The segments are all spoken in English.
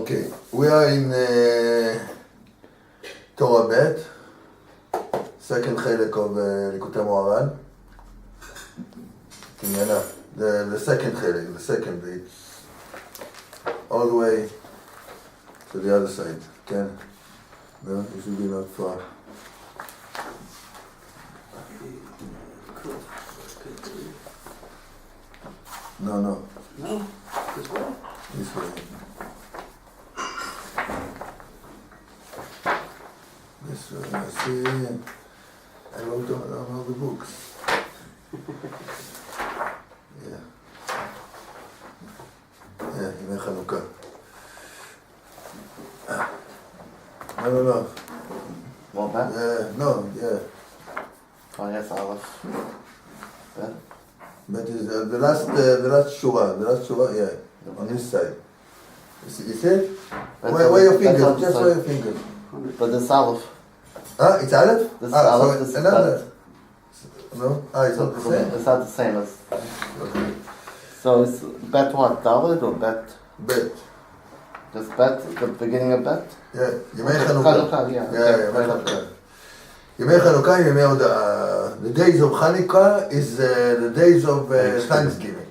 Okay, we are in Torah Beit, second חלק of Likutei Moharan. The second חלק, the second Beit, all the way to the other side. Okay? No, it should be not far. No. No? This way? This way. This way. I see. I wrote on all the books. Yeah. Yeah, ימי חנוכה. No. Want that? No, yeah. Oh yes, Aleph. That? But is the last shura, yeah, on this side. You see it? Where your fingers? Just where your fingers. But this Aleph. It's Aleph? This Aleph, so this another. Bet. No? It's not the same? It's not the same as... Okay. So it's Bet what? David or Bet? Bet. Just Bet, the beginning of Bet? Yeah, ימי חנוכה. Yeah, ימי חנוכה. ימי חנוכה, ימי הודעה. The days of Chanukah is the days of Thanksgiving.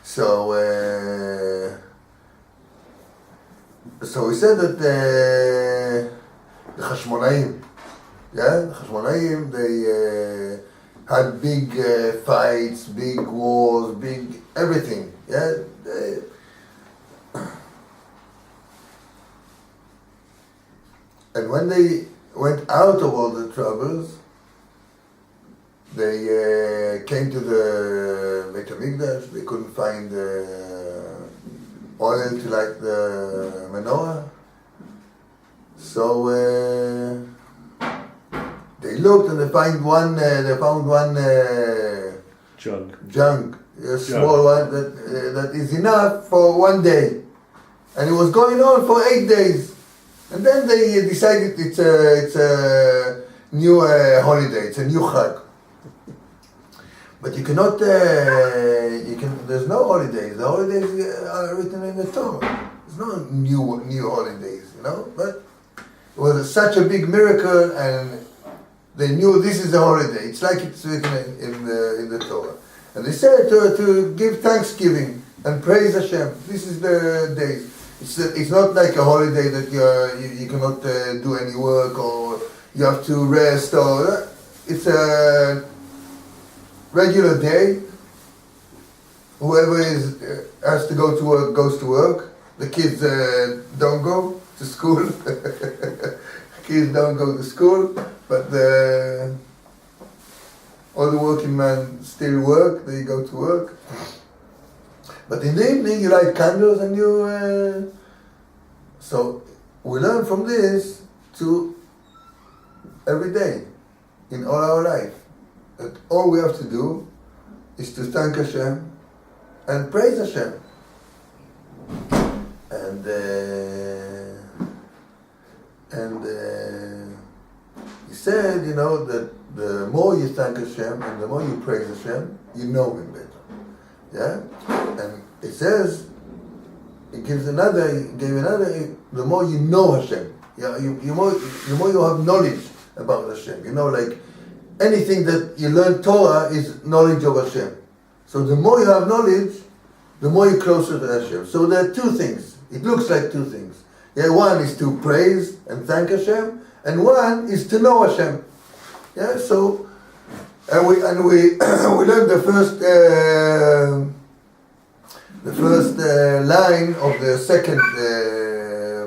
So we said that the Hashmonaim, the Hashmonaim, they had big fights, big wars, big everything. Yeah. And when they went out of all the troubles, they came to the Beit HaMikdash. They couldn't find oil to light the menorah. So they looked and they found one jug, a small one that is enough for one day, and it was going on for 8 days. And then they decided it's a new holiday, it's a new Chag. But you cannot, there's no holidays. The holidays are written in the Torah. There's no new holidays, you know? But it was such a big miracle, and they knew this is a holiday. It's like it's written in the Torah. And they said to give thanksgiving and praise Hashem. This is the days. It's not like a holiday that you cannot do any work, or you have to rest, or it's a regular day. Whoever has to go to work goes to work. The kids don't go to school. Kids don't go to school, but all the working men still work. They go to work. But in the evening you light candles and you... So we learn from this to every day, in all our life, that all we have to do is to thank Hashem and praise Hashem. And he said, you know, that the more you thank Hashem and the more you praise Hashem, you know Him better. Yeah? And it says, it gave another, the more you know Hashem, the more you have knowledge about Hashem. You know, like anything that you learn Torah is knowledge of Hashem. So the more you have knowledge, the more you're closer to Hashem. So there are two things. It looks like two things. Yeah, one is to praise and thank Hashem, and one is to know Hashem. Yeah, so and we learned the first line of the second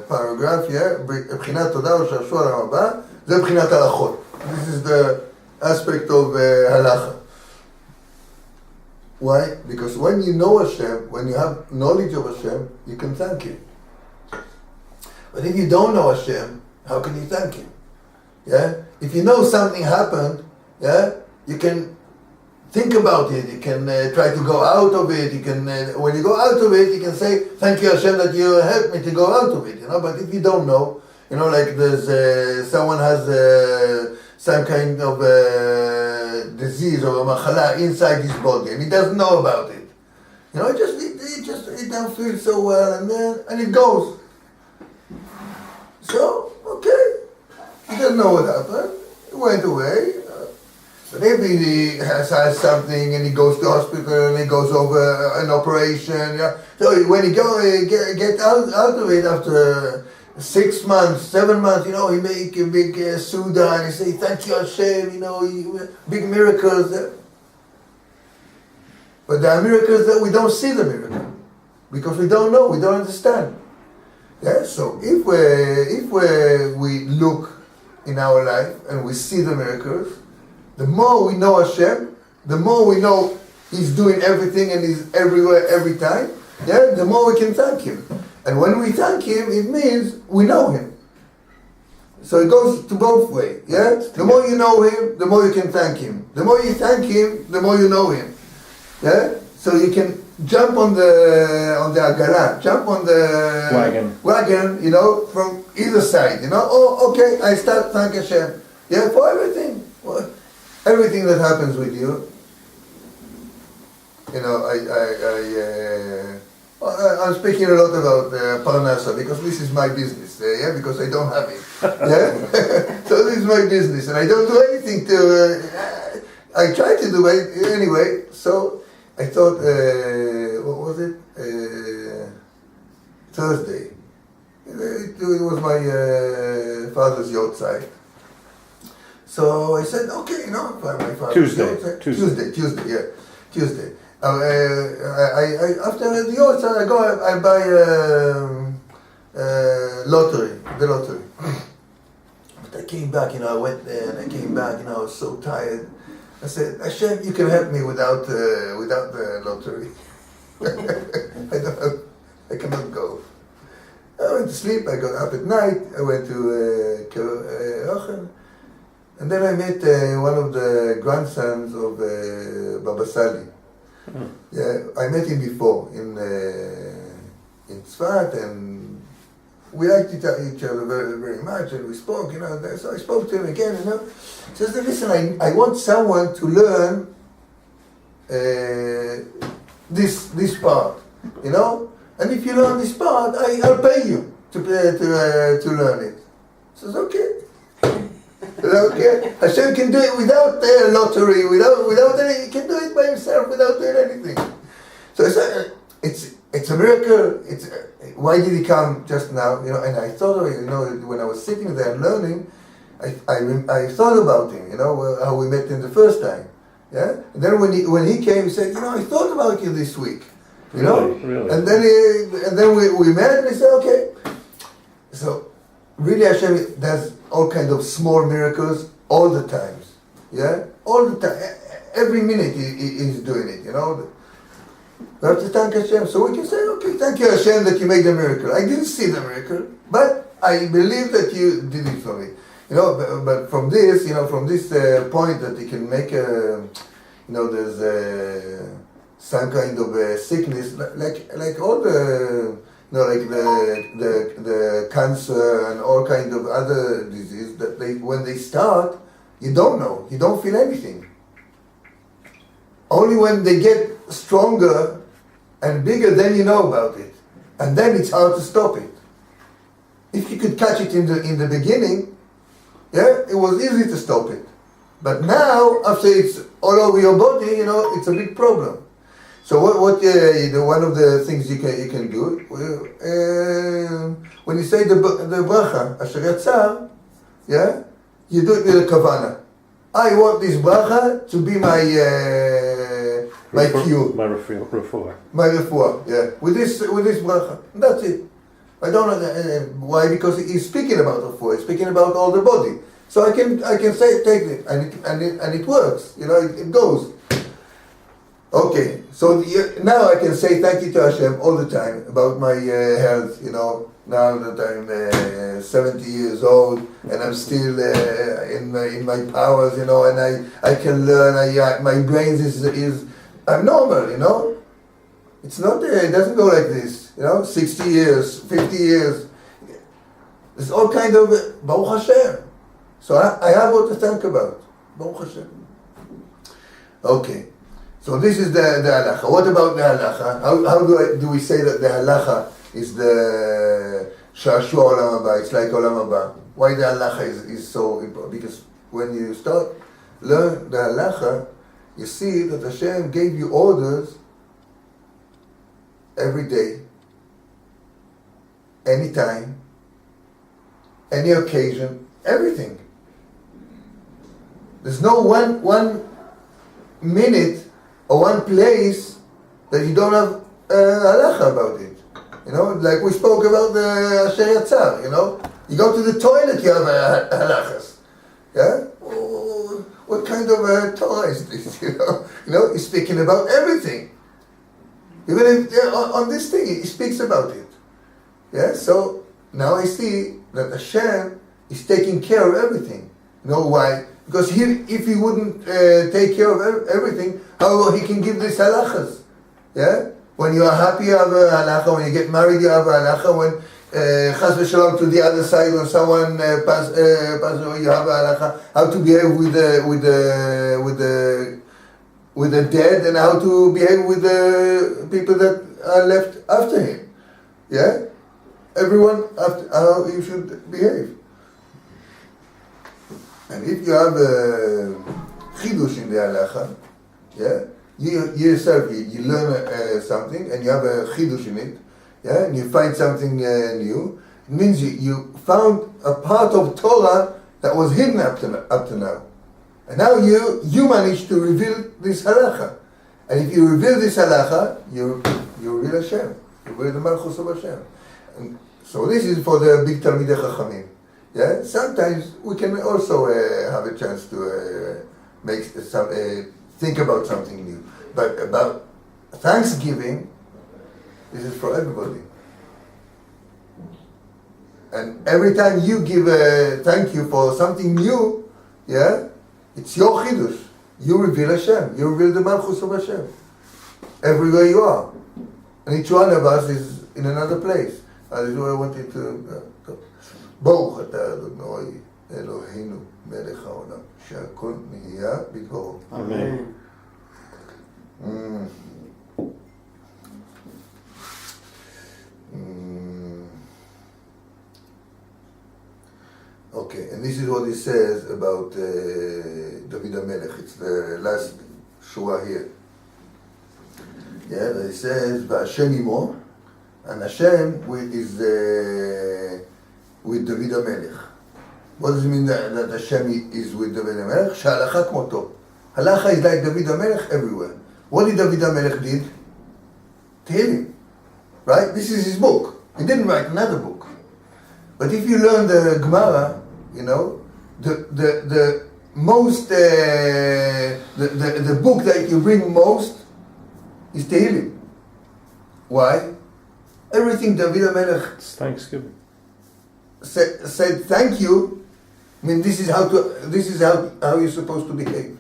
paragraph here, בחינת תודה ושעשוע לעם הבא, זה בחינת הלכות. This is the aspect of halacha. Why? Because when you know Hashem, when you have knowledge of Hashem, you can thank Him. But if you don't know Hashem, how can you thank Him? Yeah? If you know something happened, yeah, you can think about it, you can try to go out of it, you can, when you go out of it, you can say, thank you Hashem that you helped me to go out of it, you know, but if you don't know, you know, like there's, someone has some kind of disease or a machala inside his body, and he doesn't know about it. You know, just it don't feel so well, and it goes. So, okay, he doesn't know what happened. It went away. Maybe he has something and he goes to hospital and he goes over an operation. Yeah. So when he get out of it after 6 months, 7 months, he make a big Suda and he say, thank you Hashem, big miracles. But there are miracles that we don't see the miracle because we don't know, we don't understand. Yeah. So if we look in our life and we see the miracles, the more we know Hashem, the more we know He's doing everything and He's everywhere, every time, yeah, the more we can thank Him. And when we thank Him, it means we know Him. So it goes to both ways, yeah? The more you know Him, the more you can thank Him. The more you thank Him, the more you know Him. Yeah? So you can jump on the agala, jump on the wagon, from either side, Oh, okay, I start thank Hashem. Yeah, for everything. Everything that happens with you, I'm speaking a lot about Parnasa because this is my business, because I don't have it, so this is my business, and I don't do anything to, I try to do it anyway, so I thought, what was it, Thursday, it was my father's yahrzeit. So I said, okay, for my father's Tuesday. I after the yahrzeit, I buy the lottery. But I came back, I went there and I came back, I was so tired. I said, Hashem, you can help me without the lottery. I cannot go. I went to sleep, I got up at night, I went to Rochen. And then I met one of the grandsons of Baba Sali. Yeah, I met him before in Tzfat, and we liked each other very, very much, and we spoke, so I spoke to him again, He says, listen, I want someone to learn this part, and if you learn this part, I'll pay you to learn it. He says, okay. Okay, Hashem can do it without lottery, without any. He can do it by himself without doing anything. So it's a miracle. Why did he come just now? And I thought of it. When I was sitting there and learning, I thought about him. How we met him the first time. Yeah. And then when he came, he said, I thought about you this week. Really? And then we met, and he said, okay. So really, Hashem does all kinds of small miracles all the times. Yeah? All the time. Every minute he's doing it, We have to thank Hashem. So we can say, okay, thank you Hashem that you made the miracle. I didn't see the miracle, but I believe that you did it for me. But from this, from this point that you can make there's some kind of sickness, like all the like the cancer and all kind of other disease that when they start, you don't know, you don't feel anything. Only when they get stronger and bigger, then you know about it, and then it's hard to stop it. If you could catch it in the beginning, it was easy to stop it. But now, after it's all over your body, it's a big problem. So what one of the things you can do when you say the bracha asher yatzar, you do it with a kavana. I want this bracha to be my cure, my refuah. My refuah, with this bracha. That's it. I don't know why, because he's speaking about refuah, he's speaking about all the body. So I can say take it, and it works. It goes. Okay, so now I can say thank you to Hashem all the time about my health, now that I'm 70 years old and I'm still in my powers, and I can learn, my brain is I'm normal, It's not, it doesn't go like this, 60 years, 50 years. There's all kind of, Baruch Hashem. So I have what to think about, Baruch Hashem. Okay. So this is the halacha. What about the halacha? How do we say that the halacha is the shashua olam haba? It's like olam haba. Why the halacha is so important? Because when you start learn the halacha, you see that Hashem gave you orders every day, anytime, any occasion, everything. There's no one minute or one place that you don't have halacha about it. You know, like we spoke about the Asher Yatzar, you know. You go to the toilet, you have halachas. Yeah? Oh, what kind of Torah is this, you know, he's speaking about everything. Even if, on this thing, he speaks about it. Yeah, so now I see that Hashem is taking care of everything. You know why? Because if he wouldn't take care of everything, how he can give these halachas? Yeah? When you are happy, you have a halacha. When you get married, you have a halacha. When chas v'shalom to the other side, when someone passes away, you have a halacha. How to behave with the dead, and how to behave with the people that are left after him. Yeah? Everyone, how you should behave. And if you have a chidush in the halacha, yeah, you yourself, you learn something and you have a chidush in it, yeah, and you find something new, it means you found a part of Torah that was hidden up to now. And now you manage to reveal this halacha. And if you reveal this halacha, you reveal Hashem. You reveal the Malchus of Hashem. And so this is for the big Talmidei Chachamim. Yeah. Sometimes we can also have a chance to make some think about something new. But about Thanksgiving, this is for everybody. And every time you give a thank you for something new, yeah, it's your chidush. You reveal Hashem. You reveal the Malchus of Hashem. Everywhere you are. And each one of us is in another place. This is what I wanted to... ברוך אתה אדוני אלוהינו מלך העולם שהכל נהיה בדברו. אמן. Okay, and this is what he says about David HaMelech. It's the last shura here. Yeah, he says, "V'Hashem imo," and Hashem is with David HaMelech. What does it mean that Hashem is with David HaMelech? Sh'halacha kmoto. Halacha is like David HaMelech everywhere. What did David HaMelech did? Tehillim. Right? This is his book. He didn't write another book. But if you learn the Gemara, you know, the most, the book that you bring most is Tehillim. Why? Everything David HaMelech It's Thanksgiving. said thank you. I mean, this is how you're supposed to behave.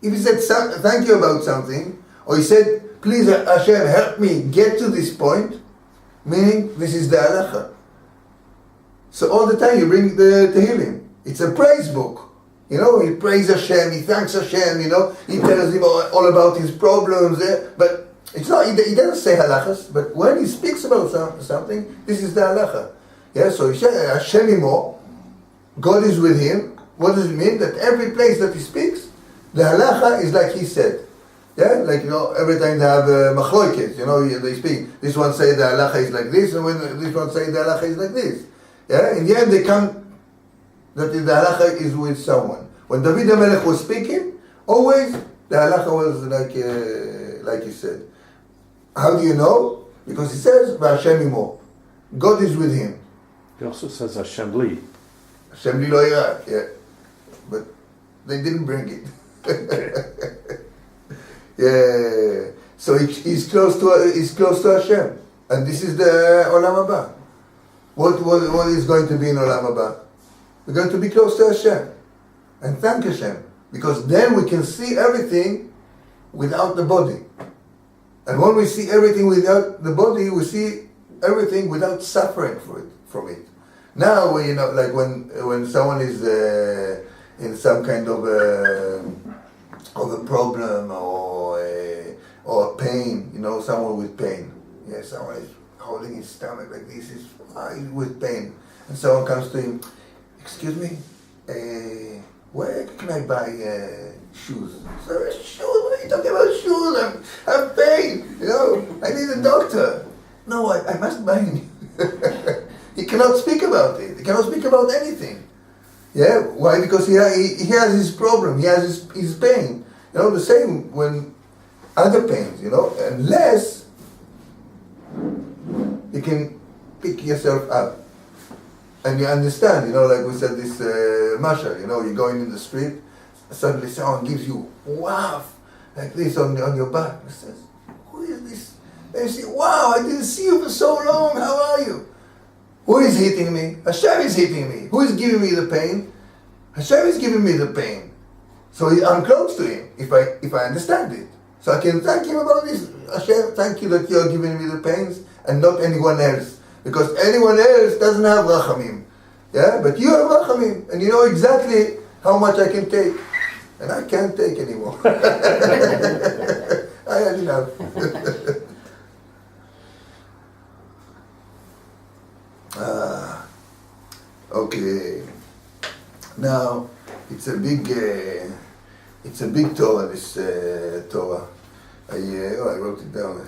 If he said thank you about something, or he said, please Hashem, help me get to this point, meaning this is the halacha. So all the time you bring the Tehillim. It's a praise book. You know, he praises Hashem, he thanks Hashem, you know, he tells him all about his problems, but it's not, he doesn't say halachas, but when he speaks about something, this is the halacha. Yeah, so he said, Hashem imo, God is with him. What does it mean? That every place that he speaks, the halacha is like he said. Yeah, like, you know, every time they have machloket, you know, they speak. This one say the halacha is like this, and when this one say the halacha is like this. Yeah, in the end they come that the halacha is with someone. When David HaMelech was speaking, always the halacha was like he said. How do you know? Because he says, V'Hashem imo. God is with him. He also says Hashem li. Hashem li lo yira. Yeah. But they didn't bring it. Yeah. So he's close to Hashem. And this is the Olam Haba. What is going to be in Olam Haba? We're going to be close to Hashem. And thank Hashem. Because then we can see everything without the body. And when we see everything without the body, we see everything without suffering from it. Now, you know, like when someone is in some kind of of a problem or a pain, someone with pain. Yeah, someone is holding his stomach like this, is with pain. And someone comes to him, excuse me, where can I buy shoes? So, shoes? What are you talking about shoes? I have pain, I need a doctor. No, I must buy him. He cannot speak about it. He cannot speak about anything. Yeah, why? Because he has his problem. He has his pain. The same when other pains. Unless you can pick yourself up and you understand. Like we said this mashal. You're going in the street, suddenly someone gives you wow, like this on your back. He says, "Who is this?" And you say, "Wow, I didn't see you for so long. How are you?" Who is hitting me? Hashem is hitting me. Who is giving me the pain? Hashem is giving me the pain. So I'm close to him if I understand it. So I can thank him about this. Hashem, thank you that you're giving me the pains and not anyone else. Because anyone else doesn't have rachamim. Yeah? But you have rachamim. And you know exactly how much I can take. And I can't take anymore. I had enough. Okay. Now it's a big Torah. This Torah. I wrote it down.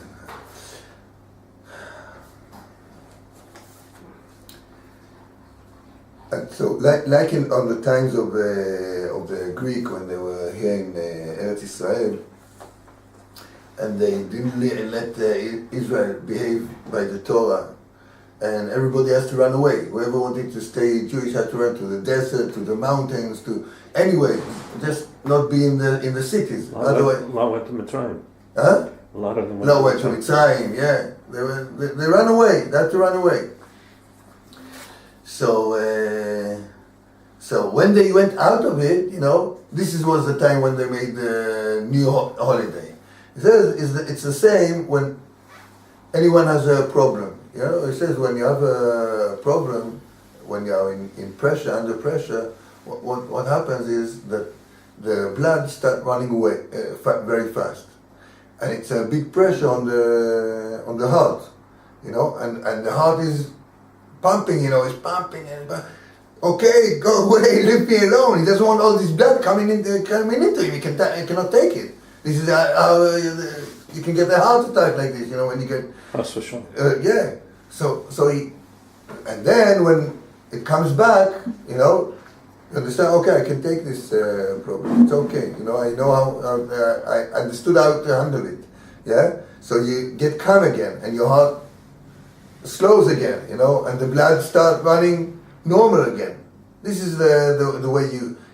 And so, like on the times of the Greek when they were here in Eretz Israel, and they didn't let Israel behave by the Torah. And everybody has to run away. Whoever wanted to stay Jewish had to run to the desert, to the mountains, anyway, just not be in the cities. A lot went to Mitzrayim. Huh? A lot of them went to Mitzrayim. Yeah, they ran away. They had to run away. So when they went out of it, this was the time when they made the new holiday. It says it's the same when anyone has a problem. It says when you have a problem, when you are in pressure, under pressure, what happens is that the blood starts running away very fast, and it's a big pressure on the heart, and the heart is pumping, it's pumping and okay, go away, leave me alone. He doesn't want all this blood coming into him. He cannot take it. This is how you can get a heart attack like this, when you get. That's for sure. Yeah. So he, and then when it comes back, you understand. Okay, I can take this problem. It's okay. I know how. I understood how to handle it. Yeah. So you get calm again, and your heart slows again. And the blood starts running normal again. This is the way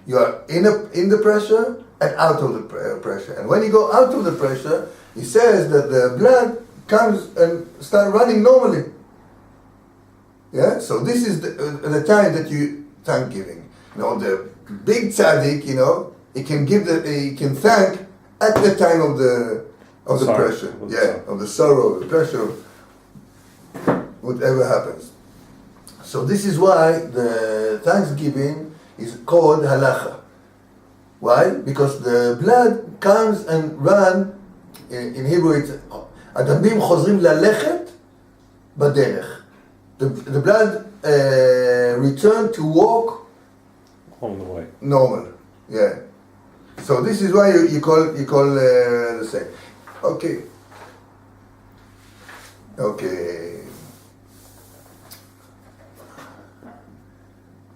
you are in the pressure and out of the pressure. And when you go out of the pressure, he says that the blood comes and start running normally. Yeah, so this is the time that you thanksgiving. The big tzaddik, he can thank at the time of the pressure. Yeah, of the sorrow, the pressure, whatever happens. So this is why the thanksgiving is called halacha. Why? Because the blood comes and run. In Hebrew it's הדמים חוזרים ללכת בדרך. The blood return to walk on the way. Normal, yeah. So this is why you call the same. Okay.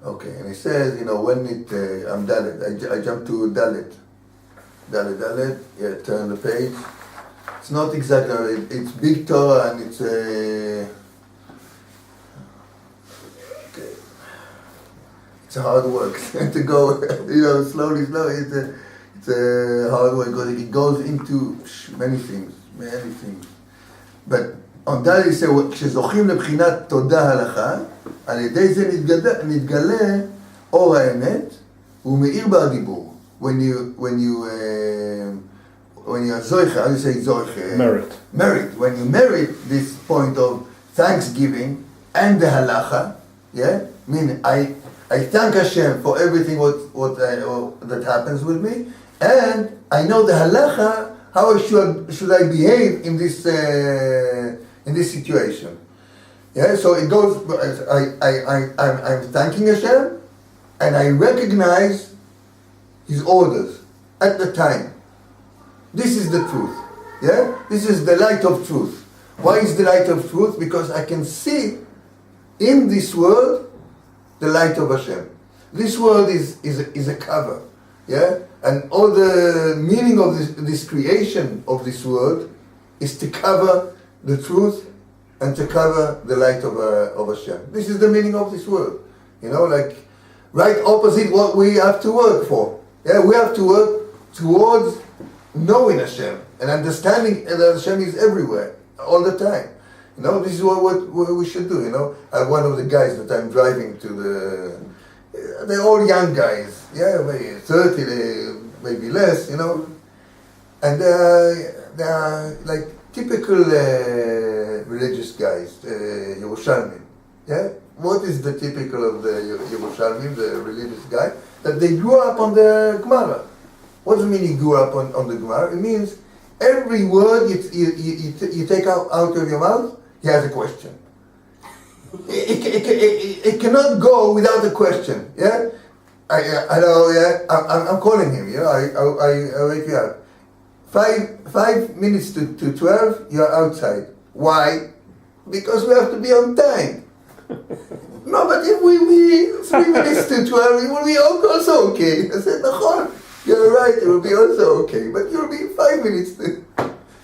Okay, and he says, when I'm Dalet, I jump to Dalet. Dalet, yeah, turn the page. It's not exactly, it's big Torah and it's it's hard work to go, slowly. It's a hard work because it goes into many things. But on that he said, כשזוכים לבחינת תודה הלכה, על ידי זה נתגלה אור האמת, ומאיר בדיבור. When you are zoiche, how do you say zoiche? Merit. When you merit this point of thanksgiving and the halacha, yeah, meaning I thank Hashem for everything what that happens with me, and I know the halacha, how should I behave in this situation. Yeah, so it goes, I'm thanking Hashem, and I recognize His orders at the time. This is the truth. Yeah? This is the light of truth. Why is the light of truth? Because I can see in this world the light of Hashem. This world is a cover. Yeah? And all the meaning of this creation of this world is to cover the truth and to cover the light of Hashem. This is the meaning of this world. You know, like right opposite what we have to work for. Yeah, we have to work towards knowing Hashem and understanding that Hashem is everywhere, all the time. You know, this is what we should do, you know. One of the guys that I'm driving to they're all young guys, yeah, maybe 30, maybe less, you know. And they are like typical religious guys, Yerushalmi. Yeah? What is the typical of the Yerushalmi, the religious guy? That they grew up on the Gemara. What does it mean he grew up on the Gemara? It means every word you take out of your mouth, he has a question. It cannot go without a question. Yeah, I know. Yeah, I'm calling him. You know, I wake you up. 5 minutes to 12, you're outside. Why? Because we have to be on time. No, but if we be 3 minutes to 12, it will be also okay. I said, Nachon, you're right, it will be also okay, but you'll be 5 minutes to...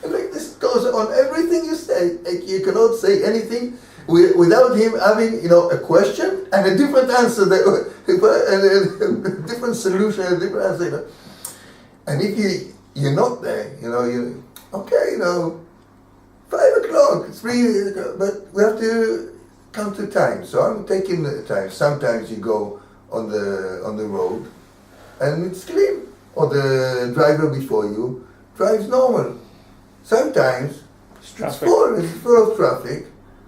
And like this goes on everything you say. Like you cannot say anything without him having, you know, a question and a different answer, and a different solution, a different answer. You know? And if you're not there, you know, okay, you know, 5 o'clock, 3 o'clock, but we have to come to time. So I'm taking the time. Sometimes you go on the road and it's clean, or the driver before you drives normal. Sometimes it's full of traffic,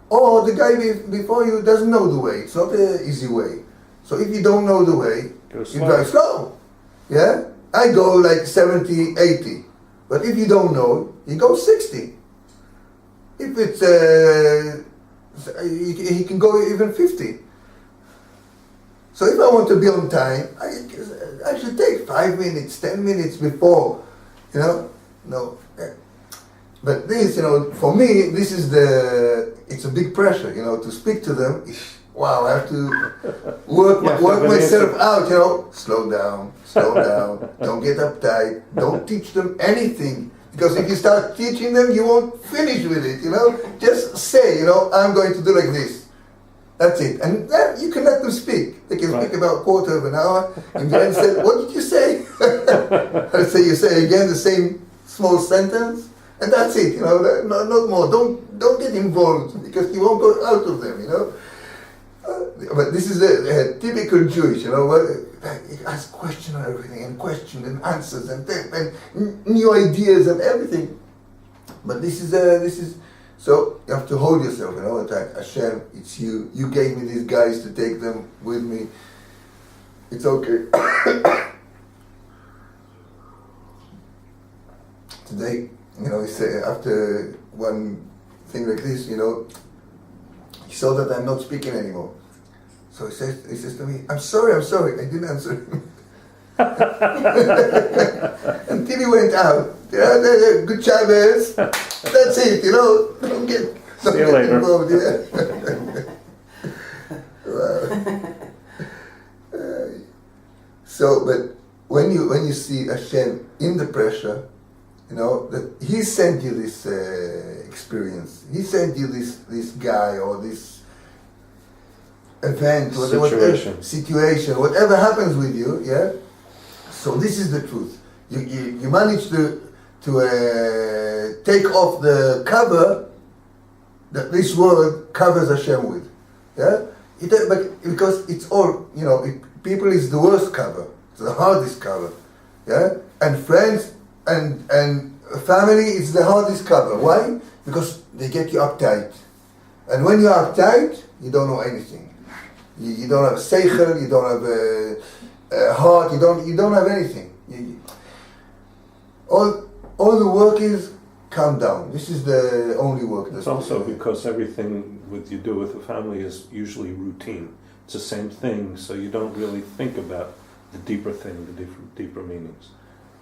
or the guy before you doesn't know the way. It's not an easy way. So if you don't know the way, you drive slow. Yeah? I go like 70, 80. But if you don't know, you go 60. If it's, he can go even 50. So if I want to be on time, I should take 5 minutes, 10 minutes before, you know. No. But this, you know, for me, this is it's a big pressure, you know, to speak to them. Wow, I have to work myself out, you know. Slow down, don't get uptight, don't teach them anything. Because if you start teaching them, you won't finish with it, you know. Just say, you know, I'm going to do like this. That's it. And then you can let them speak. They can speak about a quarter of an hour. And then say, what did you say? Let's say you say again the same small sentence. And that's it, you know, not more. Don't get involved because you won't go out of them, you know. But this is a typical Jewish, you know, where you ask question on everything and question and answers and new ideas and everything. But this is so you have to hold yourself, you know. It's like Hashem, it's you. You gave me these guys to take them with me. It's okay. Today, you know, he said after one thing like this, you know, he saw that I'm not speaking anymore. So he says to me, I'm sorry, I didn't answer him. Until he went out. You know, good Shabbos. That's it, you know. Don't get involved, yeah. Wow. So, but when you see Hashem in the pressure, you know, that He sent you this experience. He sent you this guy or this event, situation, whatever happens with you, yeah. So this is the truth. You manage to take off the cover that this world covers Hashem with, yeah. But because it's all, you know, people is the worst cover, it's the hardest cover, yeah. And friends and family is the hardest cover. Why? Because they get you uptight, and when you're uptight, you don't know anything. You don't have seichel, you don't have a heart, you don't have anything. all the work is calm down. This is the only work. It's also because everything you do with the family is usually routine. It's the same thing, so you don't really think about the deeper thing, the deeper meanings.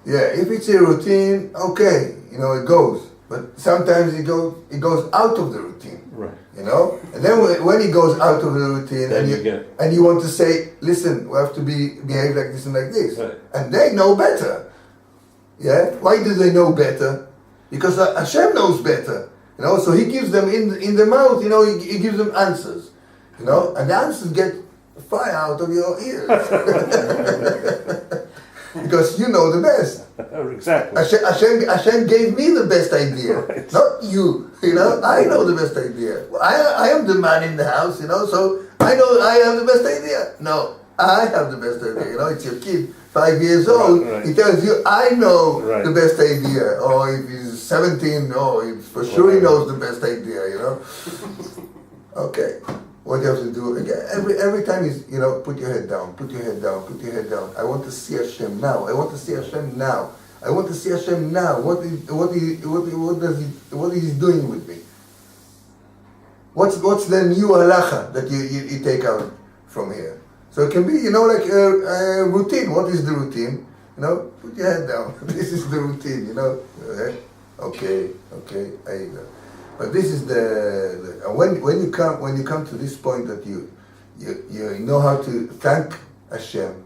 Yeah, if it's a routine, okay, it goes. But sometimes it goes out of the routine. Right. And then when it goes out of the routine, and you want to say, listen, we have to behave like this and like this, right. And they know better. Yeah. Why do they know better? Because Hashem knows better. So He gives them in the mouth. He gives them answers. And the answers get fire out of your ears. Because you know the best. Exactly. Hashem gave me the best idea, right. Not you. I know the best idea. I am the man in the house. So I know I have the best idea. No, I have the best idea. It's your kid, 5 years old. Right. He tells you, I know right. the best idea. Or if he's 17, for sure he knows the best idea. Okay. What you have to do again, every time is put your head down, put your head down, put your head down. I want to see Hashem now. I want to see Hashem now. I want to see Hashem now. What is He doing with me? What's the new halacha that you take out from here? So it can be like a routine. What is the routine? Put your head down. This is the routine. Okay. But this is when you come to this point that you know how to thank Hashem,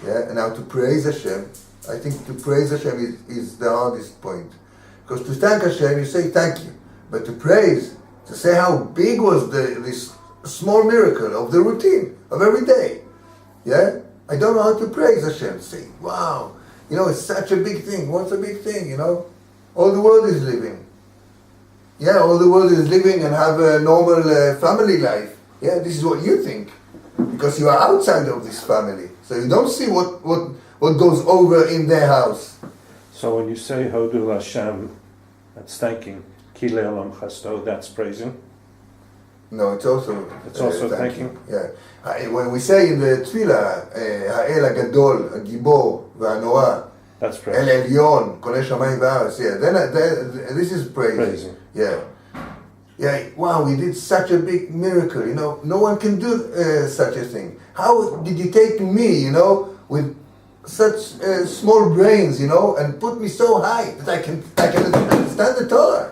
and how to praise Hashem. I think to praise Hashem is the hardest point, because to thank Hashem you say thank you, but to praise, to say how big was this small miracle of the routine of every day. I don't know how to praise Hashem. Say wow, it's such a big thing. What's a big thing? All the world is living. All the world is living and have a normal family life. This is what you think, because you are outside of this family, so you don't see what goes over in their house. So when you say Hodu Hashem, that's thanking. Ki le'olam chasto, that's praising. No, it's also thanking. When we say in the Tefillah, Ha'el Hagadol, Hagibor, V'Hanora, that's El praising. Elyon, Koneh Shamayim V'Aretz. Then this is praising. Wow, we did such a big miracle. No one can do such a thing. How did you take me, with such small brains, and put me so high that I can understand the Torah?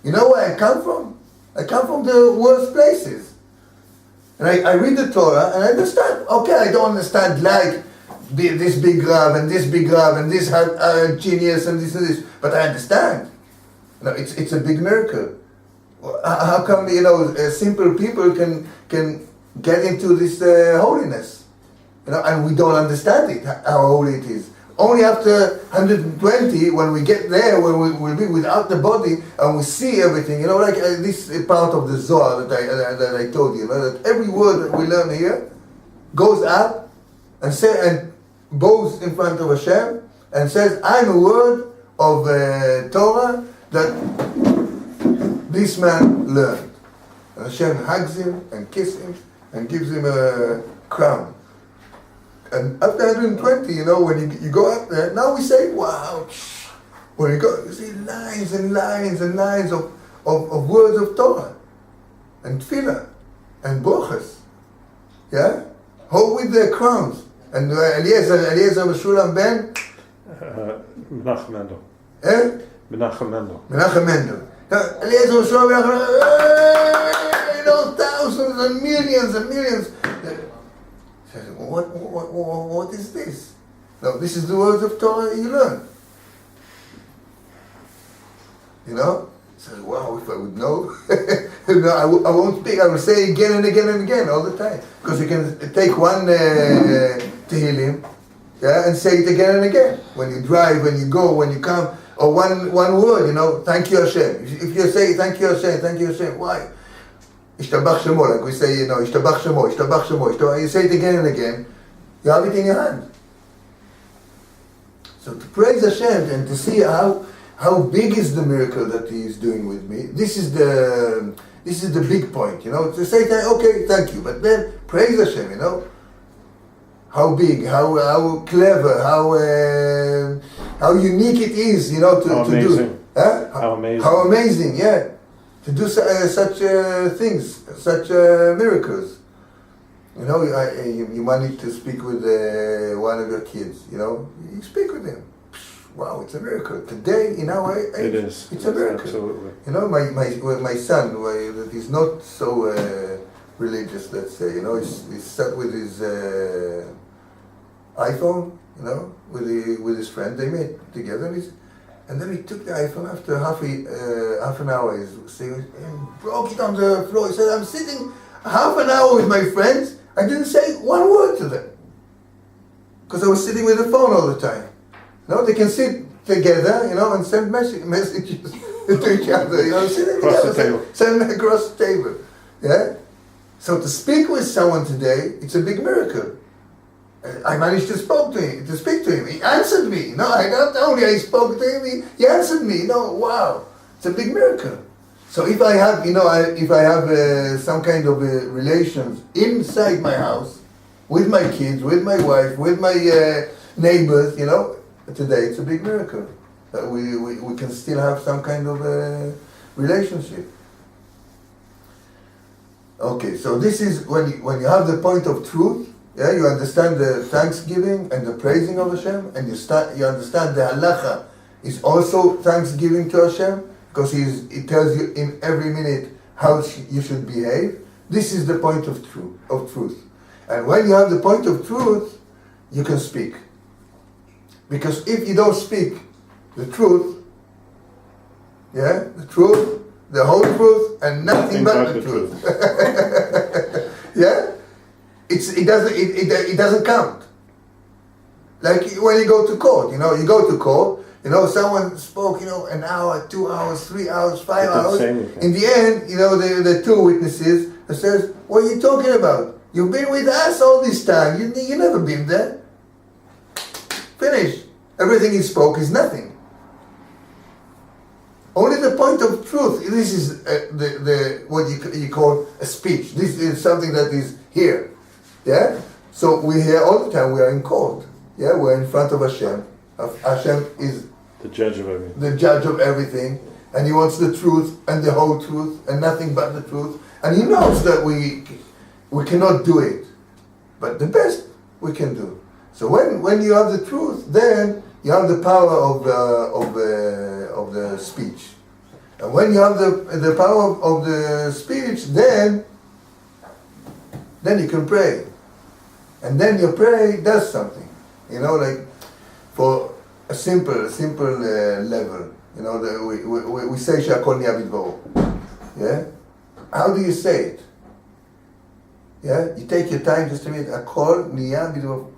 You know where I come from? I come from the worst places. And I read the Torah and I understand. Okay, I don't understand like this big Rav and this big Rav and this genius and this, but I understand. It's a big miracle. How come simple people can get into this holiness? And we don't understand it, how holy it is. Only after 120, when we get there, when we will be without the body and we see everything, like this part of the Zohar that I told you, that every word that we learn here goes up and bows in front of Hashem and says, I'm a word of Torah that this man learned. And Hashem hugs him and kisses him and gives him a crown. And after 120, when you go up there, now we say, wow. When you go, you see lines and lines and lines of words of Torah and tefillah and brochas. All with their crowns. And Eliezer Meshulam ben? Menachem Mendel. Menachem Mendel. Menachem Mendel. Eliezer Meshulam ben, thousands and millions. What is this? No, this is the words of Torah you learn. So wow, if I would know, I won't speak. I will say again and again and again all the time, because you can take one Tehillim, and say it again and again. When you drive, when you go, when you come, or one word, thank you Hashem. If you say thank you Hashem, why? Ishtabach Shemo, like we say, Ishtabach Shemo. You say it again and again, you have it in your hand. So to praise Hashem and to see how big is the miracle that He is doing with me, this is the big point, to say, okay, thank you, but then praise Hashem, how big, how clever, how how unique it is, to How do. amazing. Huh? How amazing. How amazing, yeah. To do such things, such miracles. You wanted to speak with one of your kids, you speak with him. Wow, it's a miracle. Today, in our age, It is. it's a miracle. Absolutely. My son, that is not so religious, let's say, he's sat with his iPhone, with his friend. They met together, and then he took the iPhone after half an hour. He's saying, and broke it on the floor. He said, "I'm sitting half an hour with my friends. I didn't say one word to them because I was sitting with the phone all the time." They can sit together, and send messages to each other, sitting Across together, the table. send across the table. Yeah. So to speak with someone today, it's a big miracle. I managed to speak to him. He answered me. I not only I spoke to him, he answered me. Wow, it's a big miracle. So if I have, some kind of relations inside my house, with my kids, with my wife, with my neighbors, today it's a big miracle that we can still have some kind of relationship. Okay, so this is when you have the point of truth. Yeah, you understand the thanksgiving and the praising of Hashem, and you understand the halacha is also thanksgiving to Hashem, because He tells you in every minute how you should behave. This is the point of truth. And when you have the point of truth, you can speak. Because if you don't speak the truth, the truth, the whole truth, and nothing but the truth. Yeah? It doesn't count. Like when you go to court, someone spoke, an hour, 2 hours, 3 hours, 5 hours. In the end, the two witnesses that says, "What are you talking about? You've been with us all this time. You never been there." Finished. Everything he spoke is nothing. Only the point of truth. This is the what you call a speech. This is something that is here. Yeah. So we hear all the time. We are in court. Yeah. We're in front of Hashem. Hashem is the judge of everything. The judge of everything, and He wants the truth and the whole truth and nothing but the truth. And He knows that we cannot do it, but the best we can do. So when you have the truth, then you have the power of the speech. And when you have the power of the speech, then you can pray. And then your prayer does something. Like for a simple level. We say Shakol Niya Bidvoro. Yeah? How do you say it? Yeah? You take your time just to read Akol Niya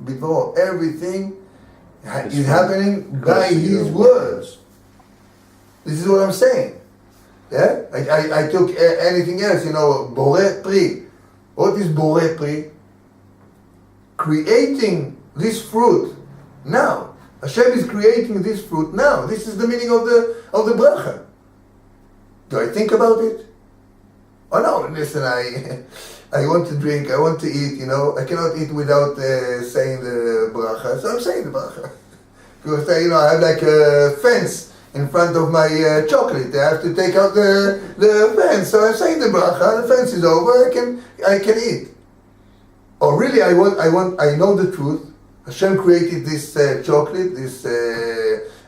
Bidvoro. Everything is happening by His words. This is what I'm saying. Yeah? I took anything else, Borei Pri. What is Borei Pri? Creating this fruit now. Hashem is creating this fruit now. This is the meaning of the bracha. Do I think about it? Oh no, listen, I want to drink, I want to eat, I cannot eat without saying the bracha, so I'm saying the bracha. Because I have like a fence in front of my chocolate. I have to take out the fence, so I'm saying the bracha, the fence is over, I can eat. Or really, I know the truth. Hashem created this chocolate, this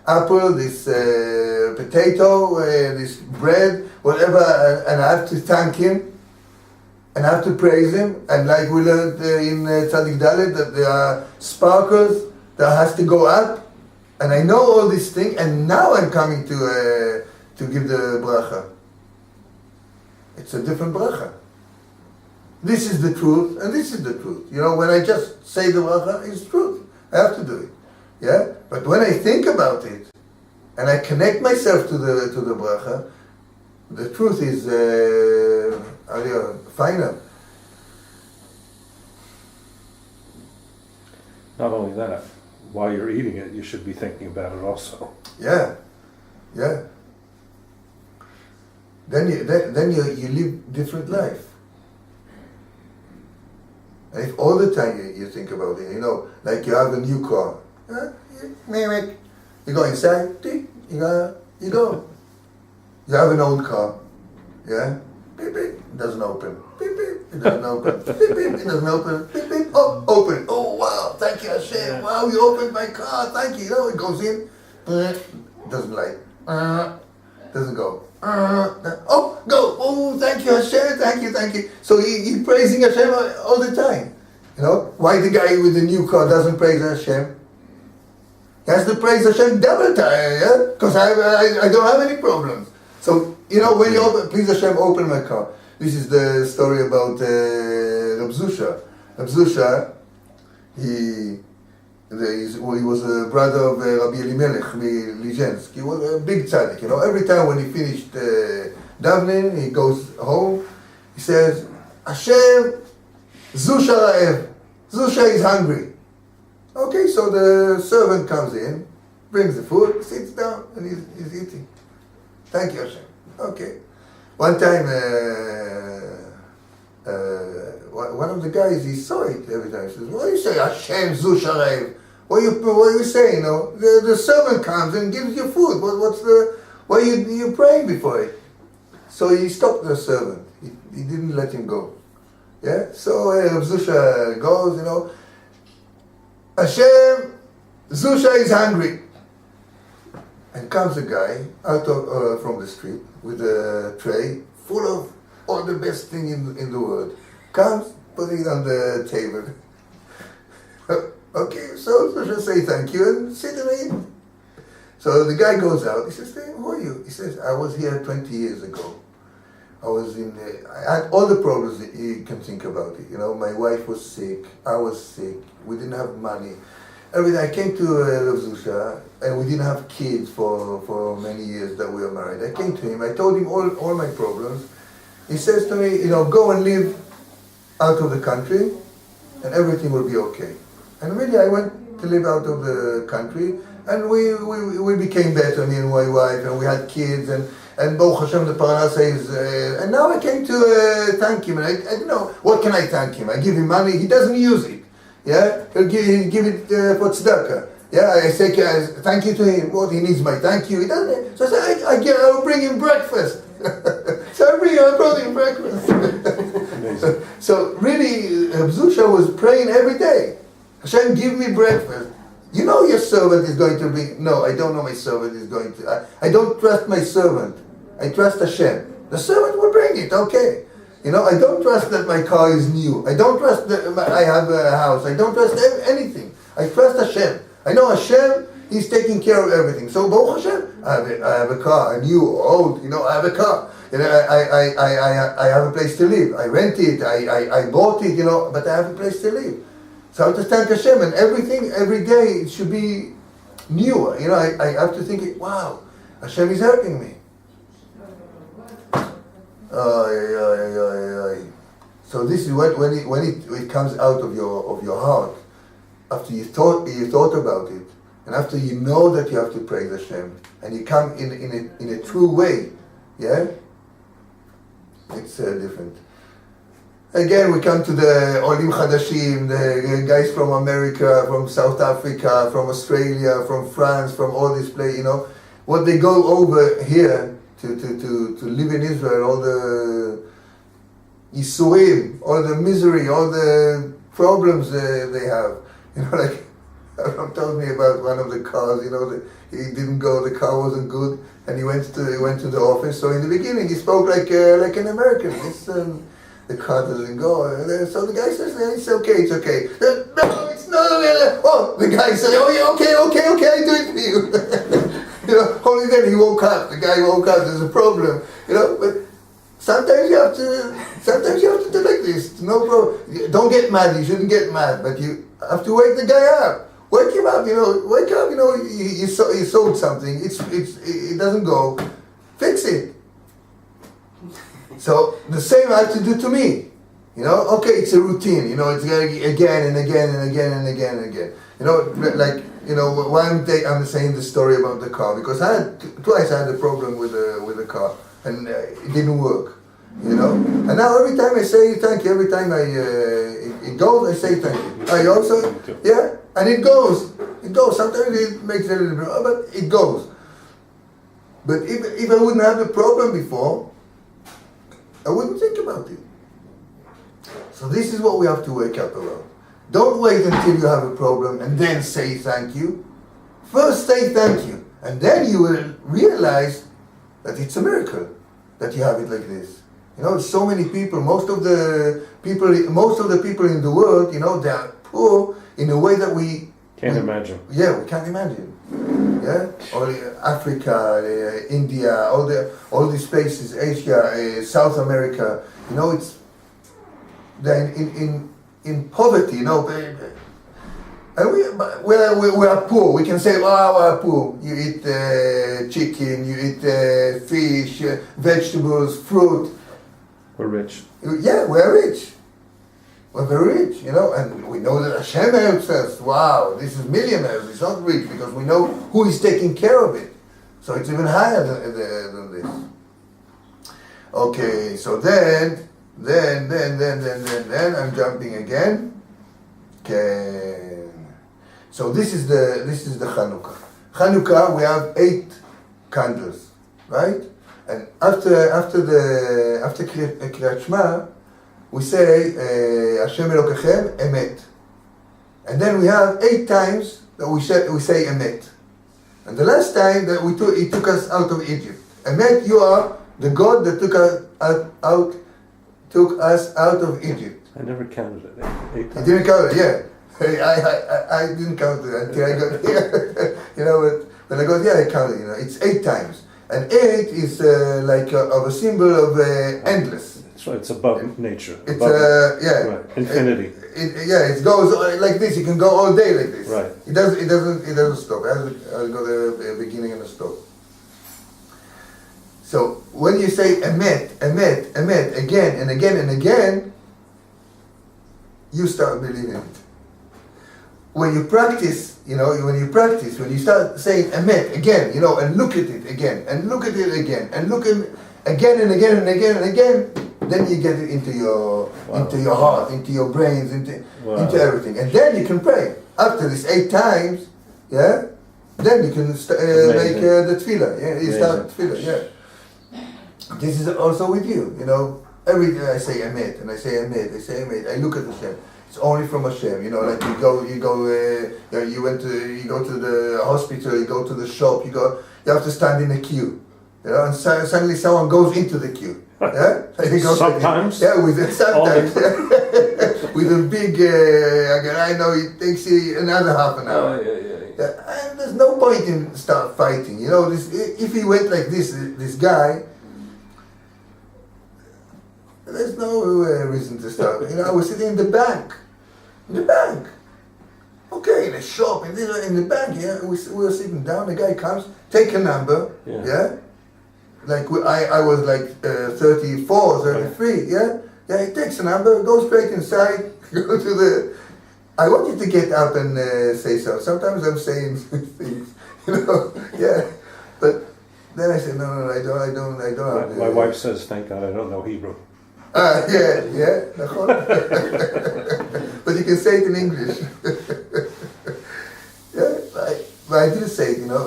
apple, this potato, this bread, whatever, and I have to thank Him, and I have to praise Him. And like we learned in Tzadik Dalet, that there are sparkles that has to go up, and I know all these things, and now I'm coming to give the bracha. It's a different bracha. This is the truth, and this is the truth. When I just say the bracha, it's truth. I have to do it. Yeah? But when I think about it, and I connect myself to the bracha, the truth is final. Not only that, while you're eating it, you should be thinking about it also. Yeah. Then you live different life. And if all the time you think about it, like you have a new car, You go inside, tick, you go. You have an old car, yeah? Beep, beep, it doesn't open. Beep, beep, it doesn't open. Beep, beep, it doesn't open. Beep, beep, oh, open. Oh, wow, thank you, Hashem. Wow, you opened my car, thank you. You know, it goes in, doesn't light, doesn't go. Oh, go. Oh, thank you, Hashem, thank you. So he's praising Hashem all the time. You know, why the guy with the new car doesn't praise Hashem? He has to praise Hashem double time, yeah? Because I don't have any problems. So, you know, when you open, please Hashem, open my car. This is the story about Reb Zusha. Reb Zusha, he was a brother of Rabbi Elimelech Lijensk. He was a big tzaddik, you know. Every time when he finished davening, he goes home, he says, Hashem, Zusha Ra'ev. Zusha is hungry. Okay, so the servant comes in, brings the food, sits down, and he's eating. Thank you, Hashem. Okay. One time, one of the guys, he saw it every time. He says, "What do you say, Hashem Zusha Ra'ev? What are you saying? No, the servant comes and gives you food. Why are you praying before it?" So he stopped the servant. He didn't let him go. Yeah. So Reb Zusha goes, you know, Hashem, Zusha is hungry. And comes a guy out from the street with a tray full of all the best thing in the world. Comes, putting it on the table. Okay, so Zusha say thank you and sit and eat. So the guy goes out. He says, "Hey, who are you?" He says, "I was here 20 years ago. I had all the problems that you can think about it. You know, my wife was sick, I was sick, we didn't have money. Everything. I came to Rav Zusha, and we didn't have kids for many years that we were married. I came to him, I told him all my problems. He says to me, you know, go and live out of the country, and everything will be okay. And really, I went to live out of the country, and we became better, me and my wife, and we had kids, and Baruch Hashem, the Parnasa is, and now I came to thank him, and I don't know, what can I thank him? I give him money, he doesn't use it. Yeah, he'll give it for tzedakah. Yeah, I say thank you to him. What, he needs my thank you? He doesn't. So I say I will bring him breakfast. So I brought him breakfast. So really, Zusha was praying every day. Hashem, give me breakfast. You know your servant is going to bring. No, I don't know my servant is going to. I don't trust my servant. I trust Hashem. The servant will bring it. Okay. You know, I don't trust that my car is new. I don't trust that I have a house. I don't trust anything. I trust Hashem. I know Hashem, He's taking care of everything. So, Baruch Hashem, I have a car, a new or old, you know, I have a car. You know, I have a place to live. I rent it, I bought it, you know, but I have a place to live. So I have to thank Hashem, and everything, every day, it should be new. You know, I have to think, wow, Hashem is helping me. So this is when it comes out of your heart, after you thought about it, and after you know that you have to praise Hashem, and you come in a true way, yeah, it's different. Again, we come to the Olim Chadashim, the guys from America, from South Africa, from Australia, from France, from all this place, you know, what they go over here to live in Israel, all the Yisurim, all the misery, all the problems they have. You know, like Abraham told me about one of the cars, you know, he didn't go, the car wasn't good, and he went to the office. So in the beginning he spoke like an American. The car doesn't go. So the guy says, it's okay. No, it's not. Oh, the guy said, oh yeah, okay, I do it for you. You know, only then he woke up. The guy woke up. There's a problem. You know, but sometimes you have to do like this. No problem. Don't get mad. You shouldn't get mad. But you have to wake the guy up. Wake him up. You know, wake up. You know, you sold something. It doesn't go. Fix it. So the same I have to do to me. You know, okay, it's a routine. You know, it's again and again and again and again and again. You know, like, you know, one day I'm saying the story about the car, because twice I had a problem with the car, and it didn't work. You know, and now every time I say thank you, every time it goes, I say thank you. I also, yeah, and it goes. It goes. Sometimes it makes a little bit, but it goes. But if I wouldn't have the problem before, I wouldn't think about it. So this is what we have to wake up around. Don't wait until you have a problem and then say thank you. First say thank you, and then you will realize that it's a miracle that you have it like this. You know, so many people, most of the people in the world, you know, they are poor in a way that we Can't imagine. Yeah, we can't imagine. Yeah, or Africa, India, all these places, Asia, South America. You know, it's they're in poverty. You know, and we are poor. We can say, oh, we are poor. You eat chicken, you eat fish, vegetables, fruit. We're rich. Yeah, we're rich. We're very rich, you know, and we know that Hashem helps us. Wow, this is millionaires. It's not rich because we know who is taking care of it. So it's even higher than this. Okay, so then I'm jumping again. Okay. So this is the Chanukah. Chanukah, we have 8 candles, right? And after Kriyat Shema, we say Hashem Elokechem Emet, and then we have 8 times that we say Emet. And the last time that He took us out of Egypt. Emet, you are the God that took us out of Egypt. I never counted it. 8 I times. didn't count it. Yeah, I didn't count it until I got here. You know, but when I got here, I counted. You know, it's 8 times. And 8 is like of a symbol of endless. That's right. It's above nature. It's above yeah, right. Infinity. It goes like this. You can go all day like this. Right. It doesn't stop. It has got a beginning and a stop. So when you say emet, emet, emet again and again and again, you start believing it. When you practice, you know, when you start saying emet again, you know, and look at it again, and look at it again, and look at it again and again and again and again, then you get it into your heart, into your brains, into everything, and then you can pray. After this 8 times, yeah, then you can make the tefillah. Yeah, you start tefillah. Yeah, this is also with you. You know, every day I say emet, and I say emet, I say emet. I look at Hashem. It's only from Hashem, you know. Like you go to the hospital, you go to the shop, you have to stand in a queue, you know, and suddenly someone goes into the queue. Yeah, Sometimes. Yeah, sometimes with a big. I know it takes you another half an hour. Yeah, and there's no point in start fighting. You know, if he went like this guy. There's no reason to start. You know, I was sitting in the bank. Okay, in a shop, in the bank, yeah. We were sitting down, the guy comes, take a number, yeah. Like, I was like 34, 33, yeah. Yeah, he takes a number, goes straight inside, go to the... I want you to get up and say so. Sometimes I'm saying things, you know, yeah. But then I said, no, I don't. My wife says, thank God I don't know Hebrew. Yeah. But you can say it in English. Yeah, but I didn't say it, you know,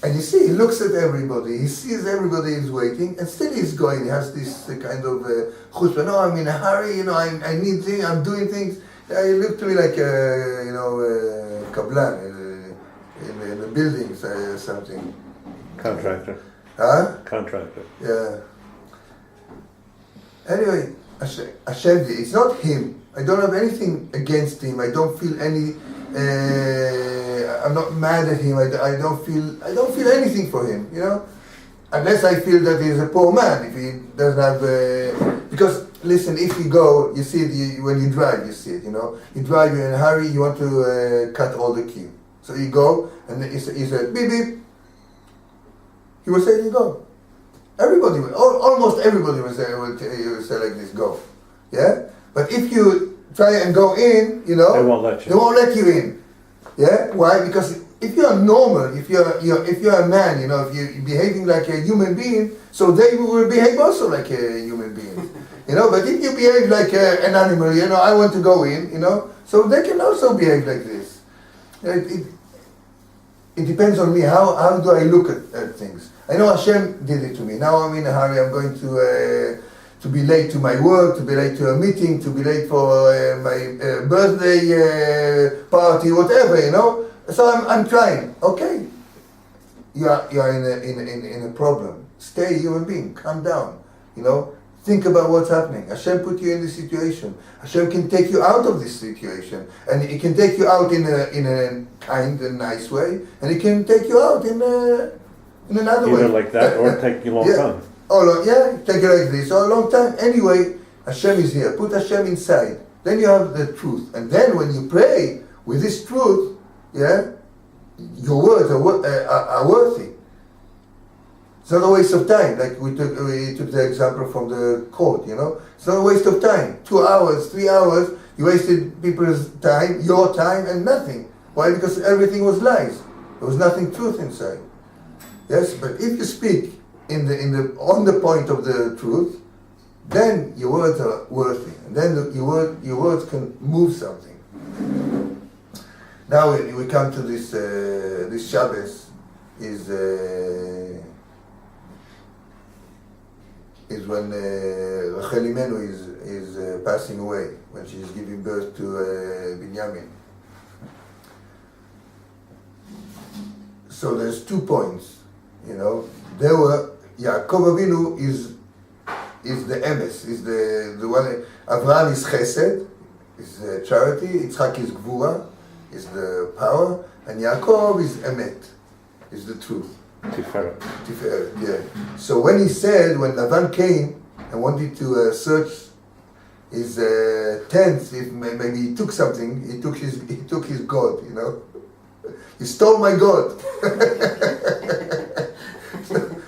and you see, he looks at everybody, he sees everybody is waiting, and still he's going. He has this kind of chutzpah. No, I'm in a hurry, you know, I need things, I'm doing things. Yeah, he looked to me like kablan in the buildings or something. Contractor. Huh? Contractor. Yeah. Anyway, Hashem, it's not him. I don't have anything against him. I don't feel any. I'm not mad at him. I don't feel anything for him. You know, unless I feel that he's a poor man. If he doesn't have, because listen, if you go, you see it when you drive. You see it. You know, you drive. You're in a hurry. You want to cut all the queue. So you go, and he said, beep beep. He will say, you go. Everybody, almost everybody will say like this, go. Yeah? But if you try and go in, you know, They won't let you in. Yeah? Why? Because if you are normal, if you're a man, you know, if you're behaving like a human being, so they will behave also like a human being. You know, but if you behave like an animal, you know, I want to go in, you know, so they can also behave like this. It depends on me. How do I look at things? I know Hashem did it to me. Now I'm in a hurry. I'm going to be late to my work, to be late to a meeting, to be late for my birthday party, whatever, you know. So I'm trying. Okay, you are in a problem. Stay a human being. Calm down. You know. Think about what's happening. Hashem put you in this situation. Hashem can take you out of this situation, and He can take you out in a kind and nice way, and He can take you out in another way. Either like that or take you a long time. Take it like this or a long time. Anyway, Hashem is here. Put Hashem inside. Then you have the truth, and then when you pray with this truth, your words are worthy. It's not a waste of time, like we took the example from the court, you know. It's not a waste of time. 2 hours, 3 hours, you wasted people's time, your time, and nothing. Why? Because everything was lies. There was nothing truth inside. Yes, but if you speak on the point of the truth, then your words are worthy, and then your words can move something. Now we come to this Shabbos is when Rachel Imenu is passing away, when she is giving birth to Binyamin. So there's 2 points, you know. There were Yaakov Avinu is the emes, is the one. Avraham is chesed, is charity. Yitzchak is gvura, is the power, and Yaakov is emet, is the truth. Tiferet. Yeah. So when Lavan came and wanted to search his tents, if maybe he took something, he took his God, you know. He stole my God.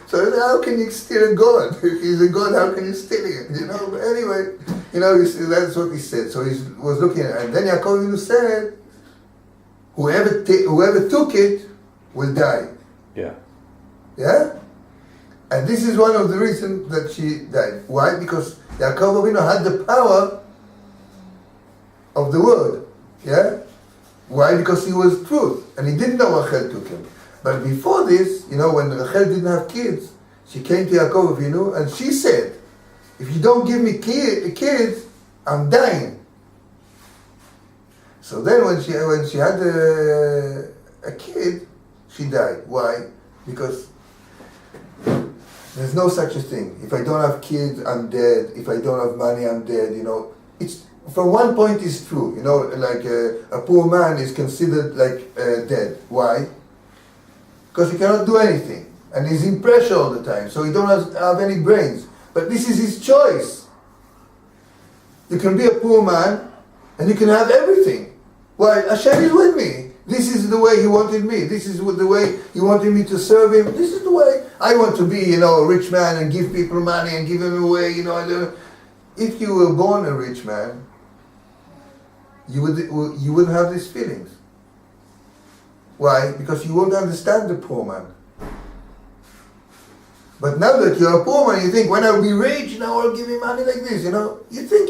So how can you steal a God? If he's a God, how can you steal it? You know. But anyway, you know, that's what he said. So he was looking at it, and then Yaakov said, "Whoever took it will die." Yeah. Yeah? And this is one of the reasons that she died. Why? Because Yaakov Avinu had the power of the word. Yeah? Why? Because he was truth. And he didn't know Rachel took him. But before this, you know, when Rachel didn't have kids, she came to Yaakov Avinu and she said, if you don't give me kids, I'm dying. So then when she had a kid, she died. Why? Because there's no such a thing. If I don't have kids, I'm dead. If I don't have money, I'm dead. You know, it's from one point it's true. You know, like a poor man is considered like dead. Why? Because he cannot do anything, and he's in pressure all the time. So he don't have any brains. But this is his choice. You can be a poor man, and you can have everything. Why? Hashem is with me. This is the way He wanted me. This is the way He wanted me to serve Him. This is the way I want to be, you know, a rich man and give people money and give them away, you know. If you were born a rich man, you wouldn't have these feelings. Why? Because you won't understand the poor man. But now that you're a poor man, you think, when I'll be rich, now I'll give him money like this, you know. You think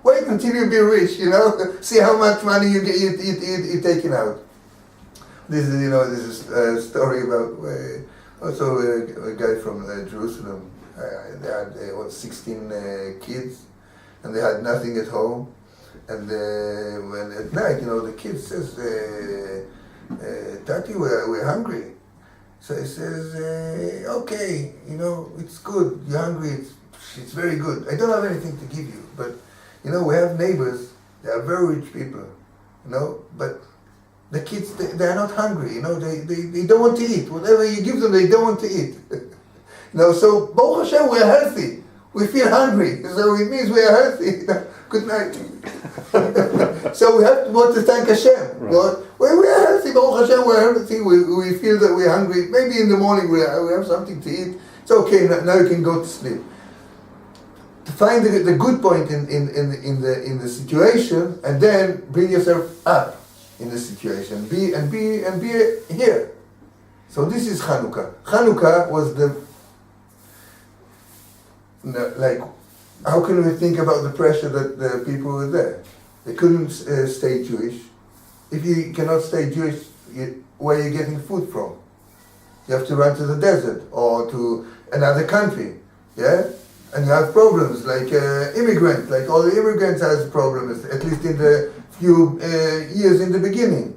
wait until you be rich, you know. See how much money you're taking out. This is a story about also a guy from Jerusalem. They had 16 kids, and they had nothing at home. And when at night, you know, the kid says, "Tati, we're hungry." So he says, "Okay, you know, it's good. You're hungry. It's very good. I don't have anything to give you, but you know, we have neighbors. They are very rich people, you know, but the kids, they are not hungry, you know, they don't want to eat. Whatever you give them, they don't want to eat. You know, so Baruch Hashem, we are healthy. We feel hungry, so it means we are healthy. Good night. So we want to thank Hashem. Right. God, we are healthy, Baruch Hashem, we are healthy. We feel that we're hungry. Maybe in the morning we have something to eat. It's okay, now you can go to sleep. To find the good point in the situation, and then bring yourself up in the situation. Be here. So this is Chanukah. Chanukah was how can we think about the pressure that the people were there? They couldn't stay Jewish. if you cannot stay Jewish, where are you getting food from? You have to run to the desert or to another country, yeah? And you have problems like immigrants, like all the immigrants has problems, at least in the few years in the beginning.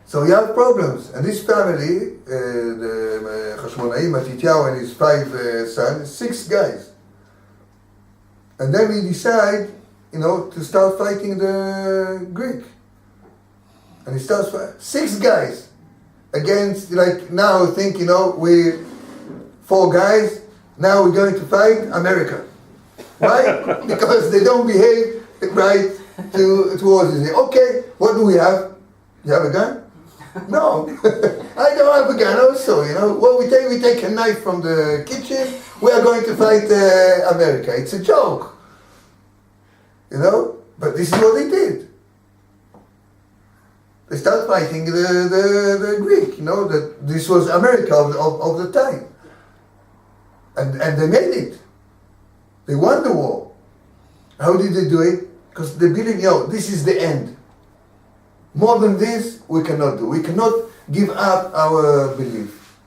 So you have problems. And this family, the Hashmonai, Matityahu and his 5 sons, 6 guys. And then we decide, to start fighting the Greek. And he starts fighting. 6 guys against, like now think, we're 4 guys, now we're going to fight America. Right? Because they don't behave right towards us. Okay, what do we have? You have a gun? No, I don't have a gun also, What we take a knife from the kitchen, we are going to fight America. It's a joke, But this is what they did. They start fighting the Greek, that this was America of the time. And they made it. They won the war. How did they do it? Because they believe, this is the end. More than this, we cannot do. We cannot give up our belief.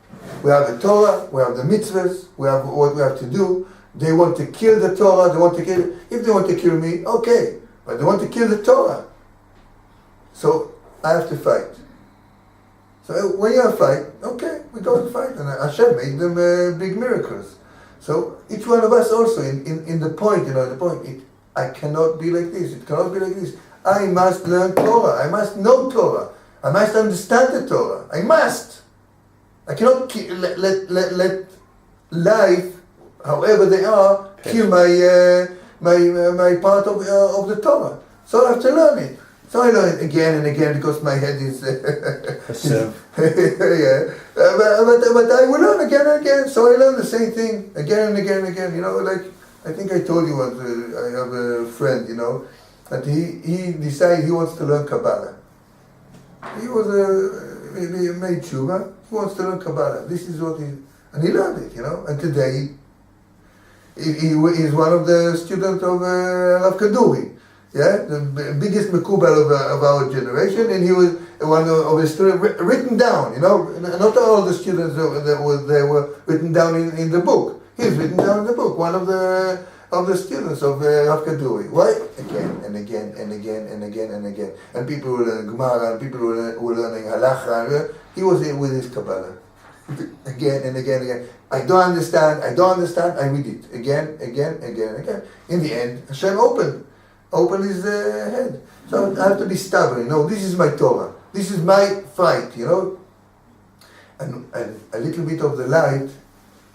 We have the Torah, we have the mitzvahs, we have what we have to do. They want to kill the Torah, if they want to kill me, okay. But they want to kill the Torah. So I have to fight. So when you have a fight, okay, we go and fight. And Hashem made them big miracles. So each one of us also, in the point, I cannot be like this, it cannot be like this. I must learn Torah. I must know Torah. I must understand the Torah. I must. I cannot let life, however they are, kill my part of the Torah. So I have to learn it. So I learn it again and again because my head is a yeah. But I will learn again and again. So I learn the same thing again and again and again. Like I think I told you once. I have a friend, and he decided he wants to learn Kabbalah. He was maybe made tshuva. He wants to learn Kabbalah. This is what and he learned it, And today he is one of the students of Rav Kaduri, yeah, the biggest mekubal of our generation, and he was one of his students written down, Not all the students that were written down in the book. He was written down in the book. One of the students of Rav Kaduri. Why? Again and again and again and again and again. And people were learning Gemara, and people were learning Halacha. He was with his Kabbalah. Again and again and again. I don't understand, I read it. Again, and again. In the end, Hashem opened his head. So I have to be stubborn, this is my Torah. This is my fight, And a little bit of the light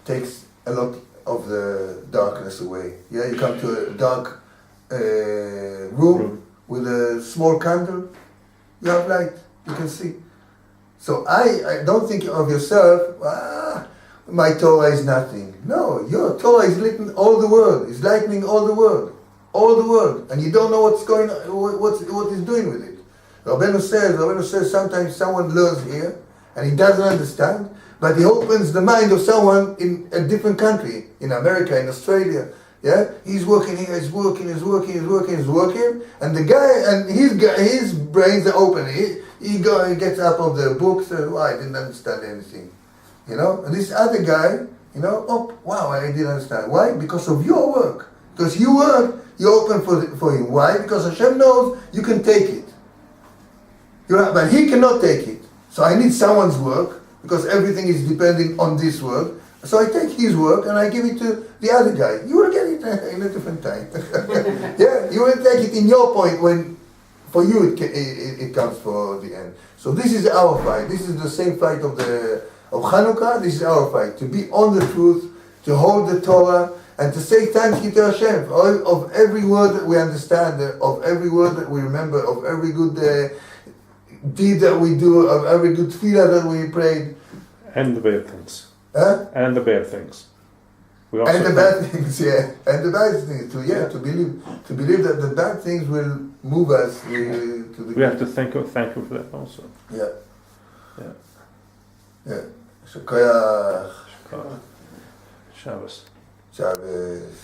takes a lot of the darkness away. Yeah, you come to a dark room with a small candle, you have light, you can see. So I don't think of yourself, my Torah is nothing. No, your Torah is lighting all the world, it's lightening all the world, and you don't know what's going on, what he's doing with it. Rabbeinu says sometimes someone learns here and he doesn't understand, but he opens the mind of someone in a different country, in America, in Australia. Yeah, he's working here, he's working, and the guy and his brains are open. He gets up of the book, says, I didn't understand anything. And this other guy, oh wow, I didn't understand. Why? Because of your work. Because you work, you open for him. Why? Because Hashem knows you can take it. But he cannot take it. So I need someone's work, because everything is depending on this work. So I take his work and I give it to the other guy. You will get it in a different time. Yeah, you will take it in your point when, for you, it comes for the end. So this is our fight. This is the same fight of Chanukah. This is our fight, to be on the truth, to hold the Torah, and to say thank you to Hashem of every word that we understand, of every word that we remember, of every good deed that we do, of every good tefillah that we prayed. And the bad things. Huh? And the bad things. And the bad things, yeah. And the bad things, to believe that the bad things will move us to the... We have to thank him for that also. Yeah. Yeah. Yeah. Shkoyach. Shabbos. Shabbos.